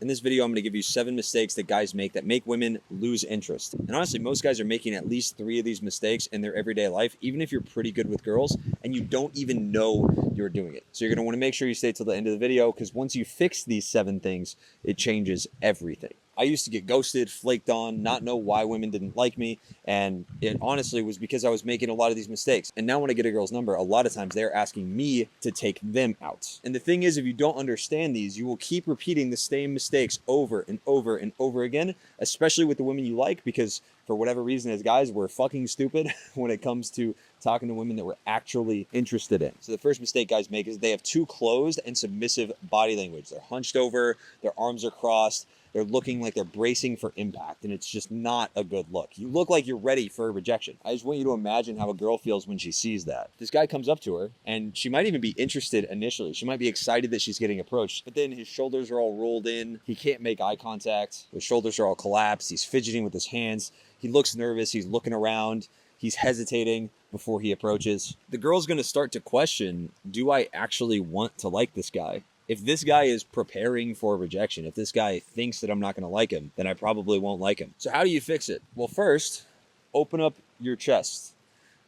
In this video, I'm going to give you 7 mistakes that guys make that make women lose interest. And honestly, most guys are making at least 3 of these mistakes in their everyday life, even if you're pretty good with girls and you don't even know you're doing it. So you're going to want to make sure you stay till the end of the video, because once you fix these 7 things, it changes everything. I used to get ghosted, flaked on, not know why women didn't like me, and it honestly was because I was making a lot of these mistakes. And now when I get a girl's number, a lot of times they're asking me to take them out. And the thing is, if you don't understand these, you will keep repeating the same mistakes over and over and over again, especially with the women you like, because for whatever reason, as guys, we're fucking stupid when it comes to talking to women that we're actually interested in. So the first mistake guys make is they have too closed and submissive body language. They're hunched over, their arms are crossed, they're looking like they're bracing for impact, and it's just not a good look. You look like you're ready for a rejection. I just want you to imagine how a girl feels when she sees that. This guy comes up to her, and she might even be interested initially. She might be excited that she's getting approached, but then his shoulders are all rolled in. He can't make eye contact. His shoulders are all collapsed. He's fidgeting with his hands. He looks nervous. He's looking around. He's hesitating before he approaches. The girl's gonna start to question, do I actually want to like this guy? If this guy is preparing for rejection, if this guy thinks that I'm not going to like him, then I probably won't like him. So how do you fix it? Well, first, open up your chest,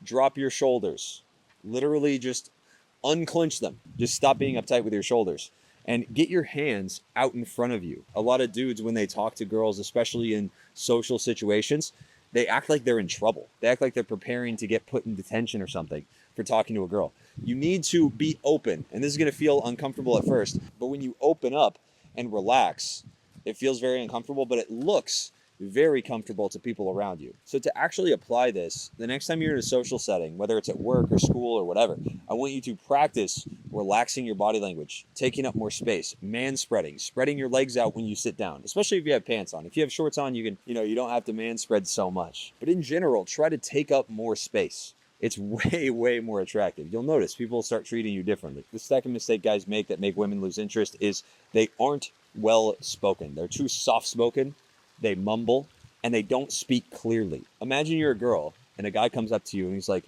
drop your shoulders, literally just unclench them. Just stop being uptight with your shoulders and get your hands out in front of you. A lot of dudes, when they talk to girls, especially in social situations, they act like they're in trouble. They act like they're preparing to get put in detention or something for talking to a girl. You need to be open, and this is going to feel uncomfortable at first, but when you open up and relax, it feels very uncomfortable, but it looks very comfortable to people around you. So to actually apply this, the next time you're in a social setting, whether it's at work or school or whatever, I want you to practice relaxing your body language, taking up more space, man spreading, spreading your legs out when you sit down, especially if you have pants on. If you have shorts on, you can, you don't have to man spread so much. But in general, try to take up more space. It's way, way more attractive. You'll notice people start treating you differently. The second mistake guys make that make women lose interest is they aren't well spoken. They're too soft spoken. They mumble and they don't speak clearly. Imagine you're a girl and a guy comes up to you and he's like,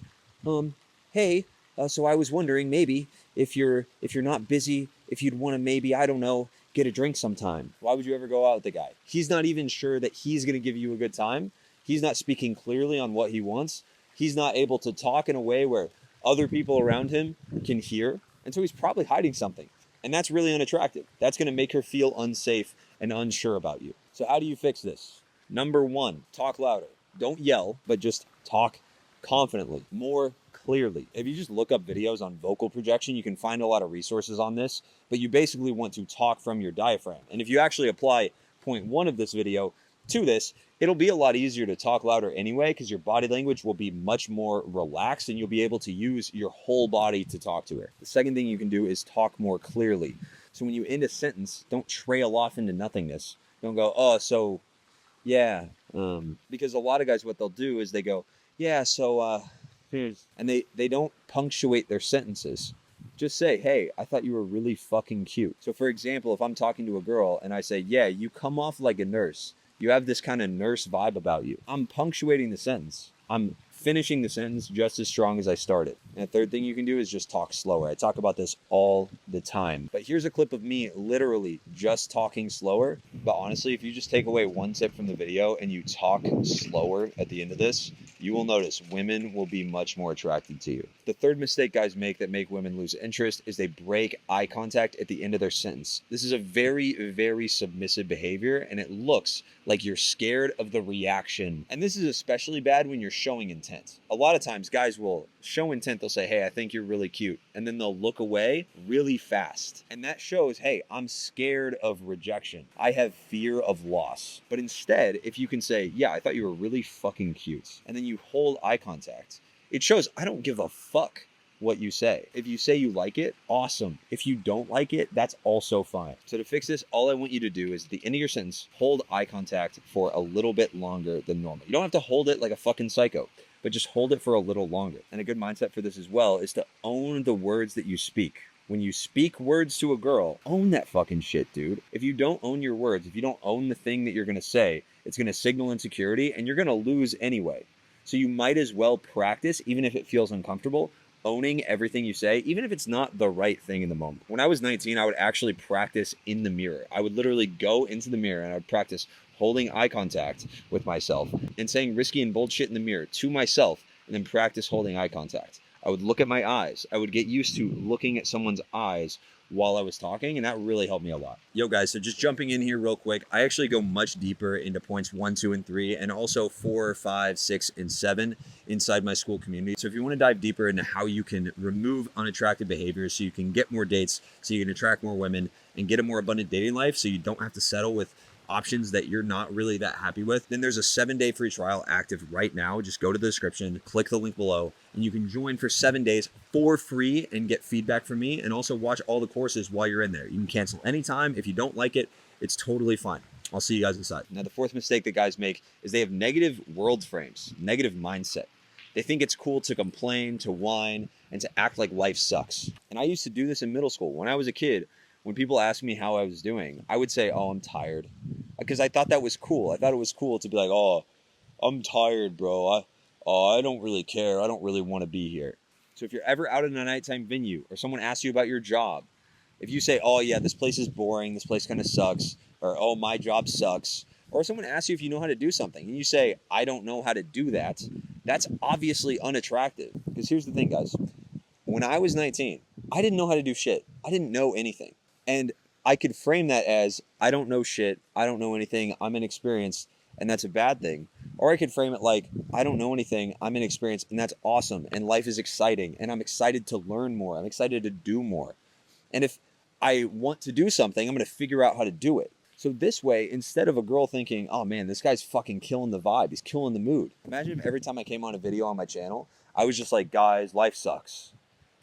hey, so I was wondering maybe if you're not busy, if you'd want to maybe, I don't know, get a drink sometime. Why would you ever go out with the guy? He's not even sure that he's going to give you a good time. He's not speaking clearly on what he wants. He's not able to talk in a way where other people around him can hear. And so he's probably hiding something. And that's really unattractive. That's going to make her feel unsafe and unsure about you. So how do you fix this? Number 1, talk louder. Don't yell, but just talk confidently, more clearly. If you just look up videos on vocal projection, you can find a lot of resources on this, but you basically want to talk from your diaphragm. And if you actually apply point 1 of this video to this, it'll be a lot easier to talk louder anyway, because your body language will be much more relaxed and you'll be able to use your whole body to talk to her. The second thing you can do is talk more clearly. So when you end a sentence, don't trail off into nothingness. Don't go, oh, so, yeah. Because a lot of guys, what they'll do is they go, yeah, so, and they don't punctuate their sentences. Just say, hey, I thought you were really fucking cute. So for example, if I'm talking to a girl and I say, yeah, you come off like a nurse. You have this kind of nurse vibe about you. I'm punctuating the sentence. I'm finishing the sentence just as strong as I started. And the third thing you can do is just talk slower. I talk about this all the time. But here's a clip of me literally just talking slower. But honestly, if you just take away one tip from the video and you talk slower at the end of this, you will notice women will be much more attracted to you. The third mistake guys make that make women lose interest is they break eye contact at the end of their sentence. This is a very, very submissive behavior, and it looks like you're scared of the reaction. And this is especially bad when you're showing intent. A lot of times guys will show intent. They'll say, hey, I think you're really cute. And then they'll look away really fast. And that shows, hey, I'm scared of rejection. I have fear of loss. But instead, if you can say, yeah, I thought you were really fucking cute, and then you hold eye contact, it shows I don't give a fuck what you say. If you say you like it, awesome. If you don't like it, that's also fine. So to fix this, all I want you to do is at the end of your sentence, hold eye contact for a little bit longer than normal. You don't have to hold it like a fucking psycho, but just hold it for a little longer. And a good mindset for this as well is to own the words that you speak. When you speak words to a girl, own that fucking shit, dude. If you don't own your words, if you don't own the thing that you're going to say, it's going to signal insecurity and you're going to lose anyway. So you might as well practice, even if it feels uncomfortable, owning everything you say, even if it's not the right thing in the moment. When I was 19, I would actually practice in the mirror. I would literally go into the mirror and I would practice holding eye contact with myself and saying risky and bold shit in the mirror to myself, and then practice holding eye contact. I would look at my eyes. I would get used to looking at someone's eyes while I was talking, and that really helped me a lot. Yo guys, so just jumping in here real quick, I actually go much deeper into points 1, 2, and 3, and also 4, 5, 6, and 7 inside my Skool community. So if you want to dive deeper into how you can remove unattractive behaviors so you can get more dates, so you can attract more women and get a more abundant dating life, so you don't have to settle with options that you're not really that happy with, then there's a 7-day free trial active right now. Just go to the description, click the link below, and you can join for 7 days for free and get feedback from me, and also watch all the courses while you're in there. You can cancel anytime. If you don't like it, it's totally fine. I'll see you guys inside. Now, the fourth mistake that guys make is they have negative world frames, negative mindset. They think it's cool to complain, to whine, and to act like life sucks. And I used to do this in middle school. When I was a kid, when people asked me how I was doing, I would say, oh, I'm tired. Because I thought that was cool. I thought it was cool to be like, oh, I'm tired, bro. I don't really care. I don't really want to be here. So if you're ever out in a nighttime venue or someone asks you about your job, if you say, oh, yeah, this place is boring, this place kind of sucks, or oh, my job sucks, or someone asks you if you know how to do something, and you say, I don't know how to do that, that's obviously unattractive. Because here's the thing, guys. When I was 19, I didn't know how to do shit. I didn't know anything. And I could frame that as, I don't know shit, I don't know anything, I'm inexperienced, and that's a bad thing. Or I could frame it like, I don't know anything, I'm inexperienced, and that's awesome, and life is exciting, and I'm excited to learn more, I'm excited to do more. And if I want to do something, I'm going to figure out how to do it. So this way, instead of a girl thinking, oh man, this guy's fucking killing the vibe, he's killing the mood. Imagine if every time I came on a video on my channel, I was just like, guys, life sucks.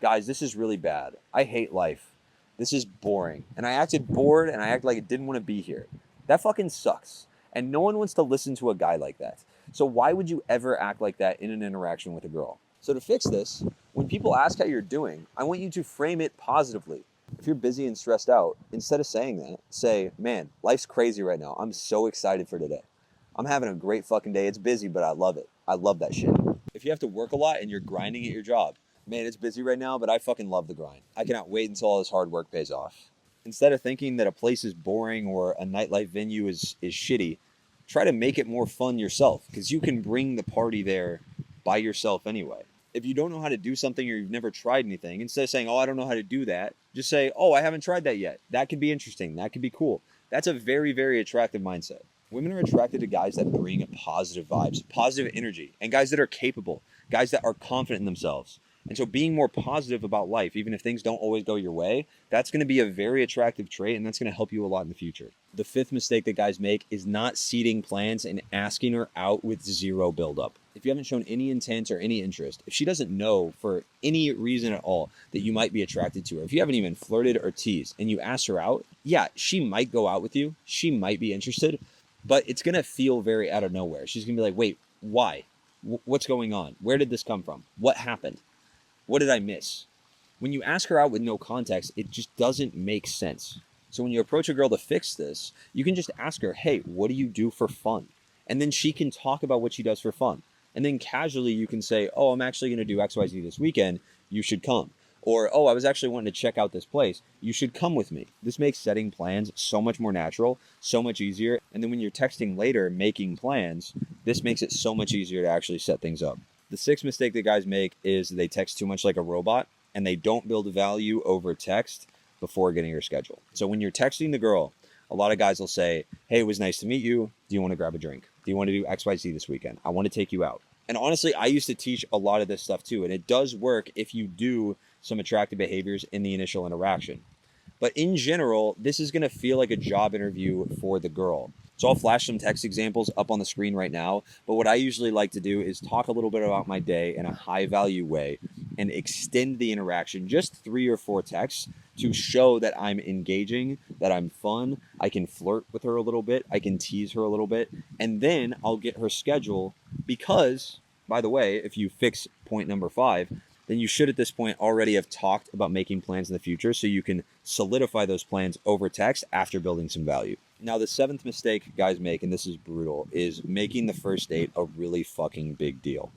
Guys, this is really bad. I hate life. This is boring. And I acted bored and I acted like I didn't want to be here. That fucking sucks. And no one wants to listen to a guy like that. So why would you ever act like that in an interaction with a girl? So to fix this, when people ask how you're doing, I want you to frame it positively. If you're busy and stressed out, instead of saying that, say, man, life's crazy right now. I'm so excited for today. I'm having a great fucking day. It's busy, but I love it. I love that shit. If you have to work a lot and you're grinding at your job, man, it's busy right now, but I fucking love the grind. I cannot wait until all this hard work pays off. Instead of thinking that a place is boring or a nightlife venue is shitty, try to make it more fun yourself, because you can bring the party there by yourself anyway. If you don't know how to do something or you've never tried anything, instead of saying, oh, I don't know how to do that, just say, oh, I haven't tried that yet. That could be interesting. That could be cool. That's a very, very attractive mindset. Women are attracted to guys that bring positive vibes, positive energy, and guys that are capable, guys that are confident in themselves. And so being more positive about life, even if things don't always go your way, that's going to be a very attractive trait, and that's going to help you a lot in the future. The fifth mistake that guys make is not seeding plans and asking her out with zero buildup. If you haven't shown any intent or any interest, if she doesn't know for any reason at all that you might be attracted to her, if you haven't even flirted or teased and you ask her out, yeah, she might go out with you. She might be interested, but it's going to feel very out of nowhere. She's going to be like, wait, why? What's going on? Where did this come from? What happened? What did I miss? When you ask her out with no context, it just doesn't make sense. So when you approach a girl to fix this, you can just ask her, hey, what do you do for fun? And then she can talk about what she does for fun. And then casually you can say, oh, I'm actually going to do XYZ this weekend. You should come. Or, oh, I was actually wanting to check out this place. You should come with me. This makes setting plans so much more natural, so much easier. And then when you're texting later, making plans, this makes it so much easier to actually set things up. The sixth mistake that guys make is they text too much like a robot, and they don't build value over text before getting your schedule. So when you're texting the girl, a lot of guys will say, hey, it was nice to meet you. Do you want to grab a drink? Do you want to do XYZ this weekend? I want to take you out. And honestly, I used to teach a lot of this stuff too, and it does work if you do some attractive behaviors in the initial interaction. But in general, this is going to feel like a job interview for the girl. So I'll flash some text examples up on the screen right now. But what I usually like to do is talk a little bit about my day in a high value way and extend the interaction, just 3 or 4 texts, to show that I'm engaging, that I'm fun. I can flirt with her a little bit. I can tease her a little bit. And then I'll get her schedule because, by the way, if you fix point number 5, then you should at this point already have talked about making plans in the future so you can solidify those plans over text after building some value. Now, the 7th mistake guys make, and this is brutal, is making the first date a really fucking big deal.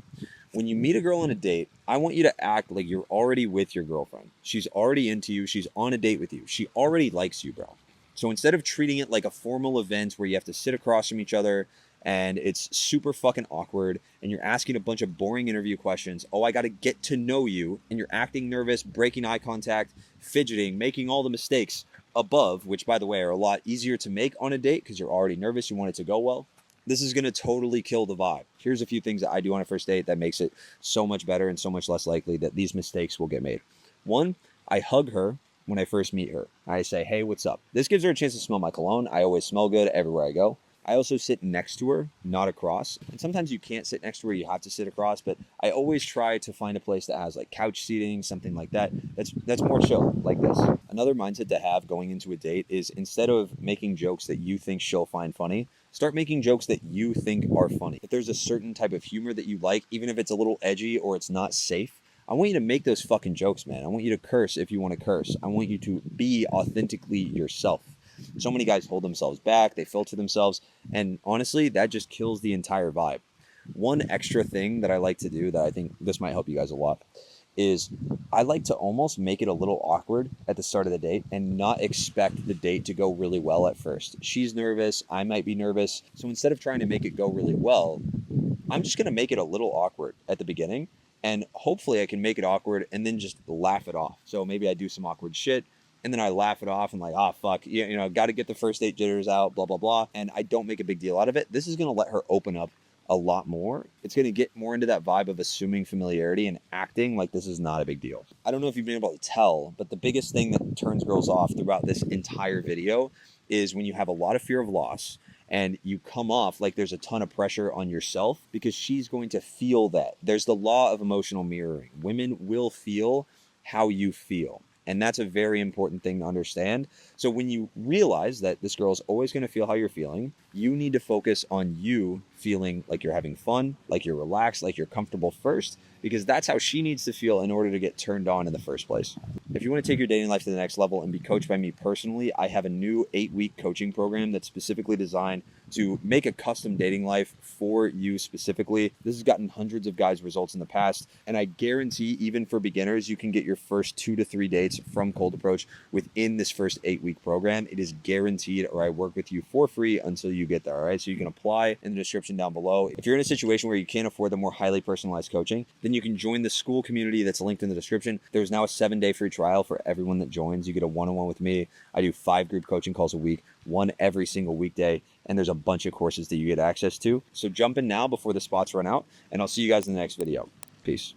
When you meet a girl on a date, I want you to act like you're already with your girlfriend. She's already into you. She's on a date with you. She already likes you, bro. So instead of treating it like a formal event where you have to sit across from each other and it's super fucking awkward and you're asking a bunch of boring interview questions, oh, I got to get to know you, and you're acting nervous, breaking eye contact, fidgeting, making all the mistakes above, which by the way are a lot easier to make on a date because you're already nervous, you want it to go well. This is going to totally kill the vibe. Here's a few things that I do on a first date that makes it so much better and so much less likely that these mistakes will get made. One, I hug her when I first meet her. I say, hey, what's up? This gives her a chance to smell my cologne. I always smell good everywhere I go. I also sit next to her, not across. And sometimes you can't sit next to her, you have to sit across, but I always try to find a place that has like couch seating, something like that. That's more chill, like this. Another mindset to have going into a date is, instead of making jokes that you think she'll find funny, start making jokes that you think are funny. If there's a certain type of humor that you like, even if it's a little edgy or it's not safe, I want you to make those fucking jokes, man. I want you to curse if you want to curse. I want you to be authentically yourself. So many guys hold themselves back, they filter themselves, and honestly, that just kills the entire vibe. One extra thing that I like to do that I think this might help you guys a lot is I like to almost make it a little awkward at the start of the date and not expect the date to go really well at first. She's nervous, I might be nervous. So instead of trying to make it go really well, I'm just going to make it a little awkward at the beginning. And hopefully I can make it awkward and then just laugh it off. So maybe I do some awkward shit and then I laugh it off and like, oh, fuck, you know, got to get the first date jitters out, blah, blah, blah. And I don't make a big deal out of it. This is going to let her open up a lot more. It's going to get more into that vibe of assuming familiarity and acting like this is not a big deal. I don't know if you've been able to tell, but the biggest thing that turns girls off throughout this entire video is when you have a lot of fear of loss and you come off like there's a ton of pressure on yourself, because she's going to feel that. There's the law of emotional mirroring. Women will feel how you feel. And that's a very important thing to understand. So when you realize that this girl is always going to feel how you're feeling, you need to focus on you feeling like you're having fun, like you're relaxed, like you're comfortable first, because that's how she needs to feel in order to get turned on in the first place. If you want to take your dating life to the next level and be coached by me personally, I have a new 8-week coaching program that's specifically designed to make a custom dating life for you specifically. This has gotten hundreds of guys results in the past, and I guarantee even for beginners, you can get your first 2 to 3 dates from Cold Approach within this first 8-week program. It is guaranteed, or I work with you for free until you get there, all right? So you can apply in the description down below. If you're in a situation where you can't afford the more highly personalized coaching, then you can join the school community that's linked in the description. There's now a 7-day free trial for everyone that joins. You get a one-on-one with me. I do 5 group coaching calls a week, one every single weekday, and there's a bunch of courses that you get access to. So jump in now before the spots run out, and I'll see you guys in the next video. Peace.